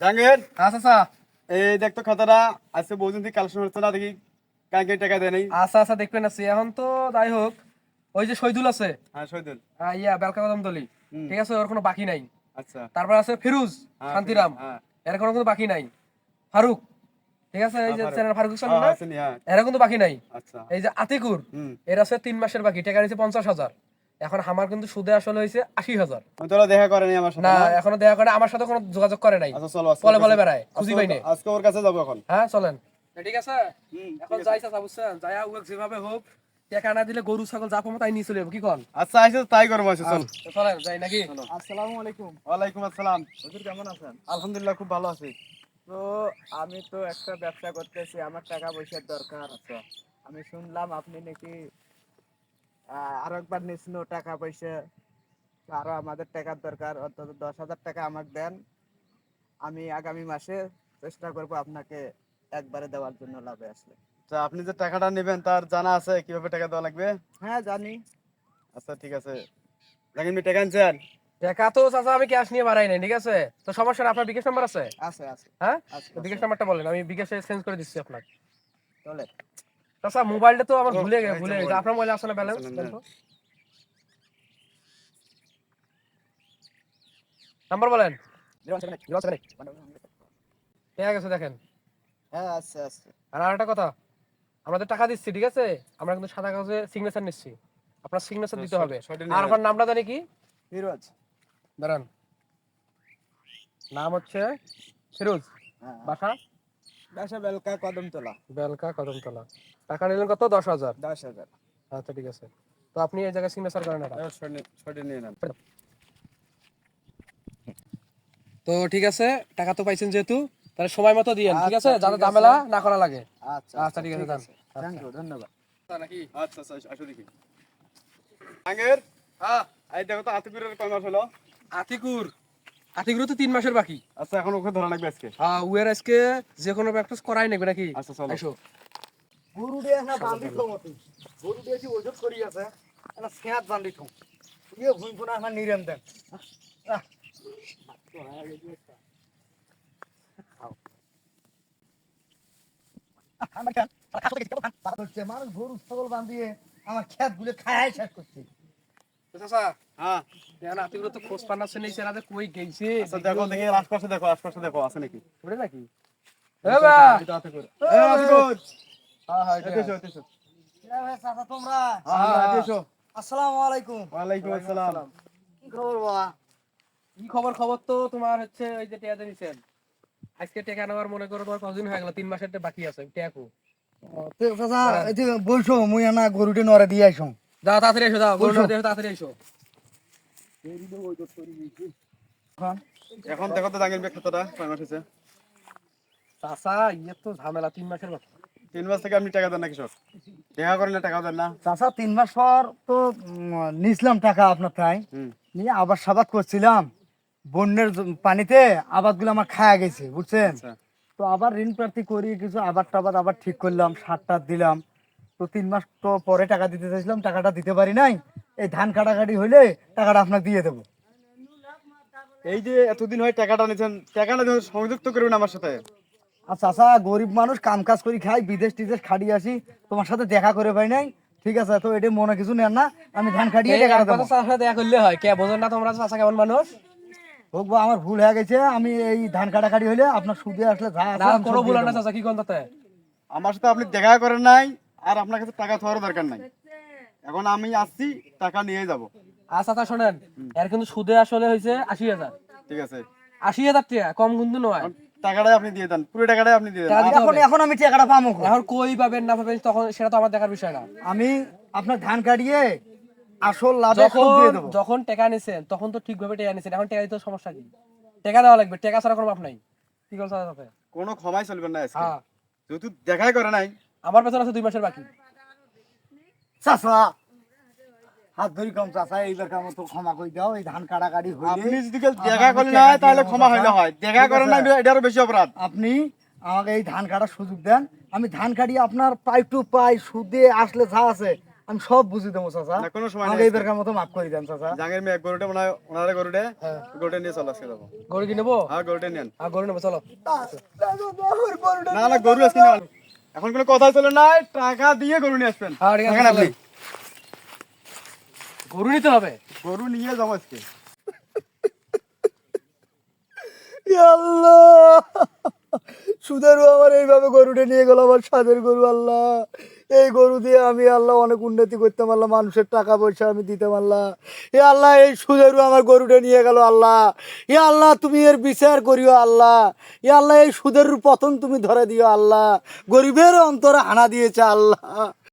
জাহাঙ্গীর, আচ্ছা আচ্ছা এই দেখ তো খাতাটা আজকে বহুদিন থেকে কালেকশন হচ্ছে না, দেখি কালকে টাকা দেয় নাই। আচ্ছা আচ্ছা দেখবেন আছি এখন তো যাই হোক। ওই যে শহীদুল আছে, হ্যাঁ শহীদুল। ইয়া বেলকা বাদাম দলি, হুম। ঠিক আছে, ওর কোনো বাকি নাই। আচ্ছা। তারপর আছে ফিরোজ, হ্যাঁ, শান্তিরাম, হ্যাঁ। এর কোনো কিন্তু বাকি নাই। ফারুক, ঠিক আছে, এই যে ফারুক। চ্যানেল ফারুক চলে হ্যাঁ, না, আসেনি, হ্যাঁ। এর কিন্তু বাকি নাই। আচ্ছা। এই যে আতিকুর, হুম। এর আছে 3 মাসের বাকি, টাকা নিচ্ছে 50,000। এখন আমার কিন্তু সুদে আসলে হয়েছে 80,000। তোরা দেখা করেনি আমার সাথে না না? এখনো দেখা করে আমার সাথে কোনো যোগাযোগ করে নাই। আচ্ছা চলো, আজকে বলে ওর বলে কাছে- বেড়ায়, খুঁজি পাই নাই। আজকে ওর কাছে যাবো এখন। হ্যাঁ চলেন, ঠিক আছে। হুম, এখন ঠিক আছে। যাইছা বুঝছেন, যাইয়া উক যেভাবে হোক টাকা না দিলে গরু ছাগল যা পাবো তাই নিয়ে চলে যাবো, কি কন? আচ্ছা আইসে তো তাই করবো, আচ্ছা চল। তো চলেন যাই নাকি? আসসালামু আলাইকুম। ওয়ালাইকুম আসসালাম। হুজুর কেমন আছেন? আলহামদুলিল্লাহ, খুব ভালো আছি। তো আমি তো একটা ব্যবসা করতেছি, আমার টাকা পয়সার দরকার। আচ্ছা, আমি শুনলাম আপনি নাকি আরো একবার নিয়েছিল টাকা পয়সা, আরো আমাদের টাকার দরকার, অন্তত 10,000 টাকা আমাকে দেন। আমি আগামী মাসে চেষ্টা করব আপনাকে একবারে দেওয়ার জন্য লাভে আসলে। আচ্ছা, আপনি যে টাকাটা নেবেন তার জানা আছে কিভাবে টাকা দেওয়া লাগবে? হ্যাঁ জানি। আচ্ছা ঠিক আছে। জাহাঙ্গীর ভাই, টাকা আনছেন? টাকা তো চাচা আমি ক্যাশ নিয়ে বাড়াই নাই, ঠিক আছে। তো সমস্যা না, আপনার বিকাশ নাম্বার আছে? আছে আছে হ্যাঁ, আছে তো বিকাশ নাম্বারটা বলেন, আমি বিকাশে চেঞ্জ করে দিচ্ছি আপনার। চলে। চাচা মোবাইলটা তো আমার ও, ভুলে এই যে ভুলে গেছে, মোবাইল। আপনার মোবাইলে আছে না ব্যালেন্স? আসলে দেন না। তো নাম্বার বলেন। ঠিক আছে দেখেন। হ্যাঁ আছে আছে। আর আরেকটা কথা, আমাদের টাকা দিচ্ছি, ঠিক আছে, আমরা কিন্তু সাদা কাগজে সিগনেচার নিচ্ছি, আপনার সিগনেচার দিতে হবে। সঠিক আর নেবেন। আপনার নামটা জানি কি? ফিরোজ। দাঁড়ান, নাম হচ্ছে ফিরোজ, হ্যাঁ, বাসা বাসা বেলকা কদমতলা। বেলকা কদমতলা। টাকা নিলেন কত? 10,000। 10,000। আচ্ছা ঠিক আছে, তো আপনি এই জায়গায় সিগনেচার করেন এটা। সঠিক নিয়ে নেন। তো ঠিক আছে, টাকা তো পাইছেন যেহেতু, তাহলে সময় মতো দিয়েন, ঠিক আছে, আচ্ছা, যাতে ঠিক আছে। ঝামেলা না করা লাগে। আচ্ছা আচ্ছা ঠিক আছে, যান। থ্যাংক ইউ, ধন্যবাদ। নাকি? আচ্ছা আচ্ছা, আসো দেখি। জাহাঙ্গীর, হ্যাঁ, এই দেখো তো আতিকুরের কয় মাস হলো? আতিকুর, আতিকুর তো 3 মাসের বাকি। আচ্ছা, এখন ওকে ধরা লাগবে আজকে। হ্যাঁ, উয়ের আজকে যে কোনো প্র্যাকটিস করাই নেবে নাকি? আচ্ছা চলো। আইসো। গরু দিয়ে না বান্দি থমতি, গরু দিয়ে কি ওষুধ করি আছে, না স্যাত বান্দি থম, ইয়ে ভুই কোনা আমার নিরেম দেন। মানুষ গরু ছাগল বান্ধিয়ে আমার খেত গুলো খায় শেষ করছে। তো চাচা, হ্যাঁ, দেখেন আতিকুর তো খোঁজ পান্না নেই, সেরা যে কই গেছে আচ্ছা দেখো দেখি, আশপাশে দেখো, আশপাশে দেখো আছে নাকি। ওরে নাকি? এ বা, এটা আতিকুর। এই আতিকুর, হ্যাঁ হ্যাঁ এদিকে এসো, এদিকে এসো। চাচা তোমরা, হ্যাঁ, এদিকে এসো। আসসালামু আলাইকুম। ওয়ালাইকুম আসসালাম। কি খবর বাবা? কি খবর? খবর তো তোমার হচ্ছে ওই যে টিয়া দিয়েছেন, আজকে টাকা নেওয়ার মনে করো তোমার কতদিন হয়ে গেল, 3 মাসের বাকি আছে টাকা। চাচা এই বলছো মুই না গরুটি নরে দিয়ে আইসো। যাও তাড়াতাড়ি এসো, যাও গরু বসো। দেখো, তাড়াতাড়ি এসো। এখন দেখো তো জাহাঙ্গীর ভাই খাতাটা কয় মাস হয়েছে? চাচা ইয়ে তো ঝামেলা, 3 মাসের বাকি। 3 মাস থেকে আপনি টাকা দেন না কৃষক? দেখা করেন না, টাকা দেন না? চাচা 3 মাস পর তো নিছিলাম টাকা আপনার প্রায়, হুম। নিয়ে আবার সাবাদ করছিলাম, বন্যের পানিতে আবাদগুলো আমার খায়া গেছে বুঝছেন। আচ্ছা। তো আবার ঋণ প্রার্থী করি কিছু আবাদ টাবাদ আবার ঠিক করলাম, সার টার দিলাম। তো 3 মাস তো পরে টাকা দিতে চাইছিলাম, টাকাটা দিতে পারি নাই। এই ধান কাটাকাটি হইলে টাকাটা আপনাকে দিয়ে দেবো। এই যে এতদিন হয় টাকাটা নিয়েছেন, টাকা না দিয়ে সংযুক্ত করবেন আমার সাথে। আচ্ছা আচ্ছা, গরিব মানুষ কাম কাজ করি খাই, বিদেশ টিদেশ খাটিয়ে আসি, তোমার সাথে দেখা করে পাই নাই, ঠিক আছে। তো এটা মনে কিছু নেন না, আমি ধান খাটিয়ে এই টাকাটা একবার দেবো। তো চাচার সাথে দেখা করলে হয়, কে বোঝেন না তোমরা চাচা কেমন মানুষ? হোক বা, আমার ভুল হয়ে গেছে, আমি এই ধান কাটাকাটি হইলে আপনার সুদে আসলে যা আছে না আমি কোনো সব ভুল দিয়ে হয় না দেবো। চাচা, কি কোন তাতে? আমার সাথে আপনি দেখা করেন নাই, আর আপনার কাছে টাকা থাকারও দরকার নাই। এখন আমি আসছি, টাকা নিয়ে যাব। আচ্ছা তা শোনেন, এর কিন্তু সুদে আসলে হয়েছে 80,000। ঠিক আছে, 80,000 টাকা কম কিন্তু নয়। এখন টাকাটাই আপনি দিয়ে দেন, পুরো টাকাটাই আপনি দিয়ে দেন। টাকা দিতে এখন হবে। এখন আমি টাকাটা পাবো কই? এখন কই পাবেন না পাবেন তখন সেটা তো আমার দেখার বিষয় না। আমি আপনার ধান কাটিয়ে আসল লাভে সব যখন দিয়ে দেবো। যখন টাকা নিছেন তখন তো ঠিকভাবে টাকা নিছেন, এখন টাকা দিতে সমস্যা কি? টাকা দেওয়া লাগবে, টাকা ছাড়া কোনো মাপ নাই। কি করছ তাতে? কোনো ক্ষমাই চলবেন না আজকে, হ্যাঁ, যেহেতু দেখাই করে নাই। আমার বেতন আছে 2 মাসের বাকি। চাচা হাত ধরি কম চাচা, এইবার কাম তো ক্ষমা করে দাও, এই ধান কাটাকাটি আপনি হইলে যদি কেউ দেখা করেন না তাহলে ক্ষমা হইলে হয়, দেখা করেন না এটা আরো বেশি অপরাধ। আপনি আমাকে এই ধান কাটার সুযোগ দেন, আমি ধান কাটিয়ে আপনার পাই টু পাই সুদে আসলে যা আছে আমি সব বুঝি দেবো চাচা, না কোনো সময় আমাকে নেই এইবারকার মতো মাফ করে দেন চাচা। জাহাঙ্গীর মেয়ে গরুটা মনে হয় ওনারা গরুটা হ্যাঁ। গরুটা নিয়ে চলে আসতে যাবো। গরু কি নেবো? হ্যাঁ গরুটা নেন। হ্যাঁ গরু নেবো, চলো। না না গরু আজকে নেওয়া এখন কোনো কথা চলে নাই, টাকা দিয়ে গরু নিয়ে আসবেন। হ্যাঁ ঠিক আছে, থাকেন আপনি চলো। গরু নিতে হবে। গরু নিয়ে যাবো আজকে। ইয়া আল্লাহ, সুদেরও আমার এইভাবে গরুটা নিয়ে গেল, আমার সাদের গরু। আল্লাহ, এই গরু দিয়ে আমি আল্লাহ অনেক উন্নতি করতে পারলাম, মানুষের টাকা পয়সা আমি দিতে পারলাম। এ আল্লাহ, এই সুদেরও আমার গরুটা নিয়ে গেল। আল্লাহ, এ আল্লাহ, তুমি এর বিচার করিও আল্লাহ। এ আল্লাহ, এই সুদের পতন তুমি ধরে দিও আল্লাহ। গরিবের অন্তরে হানা দিয়েছে আল্লাহ।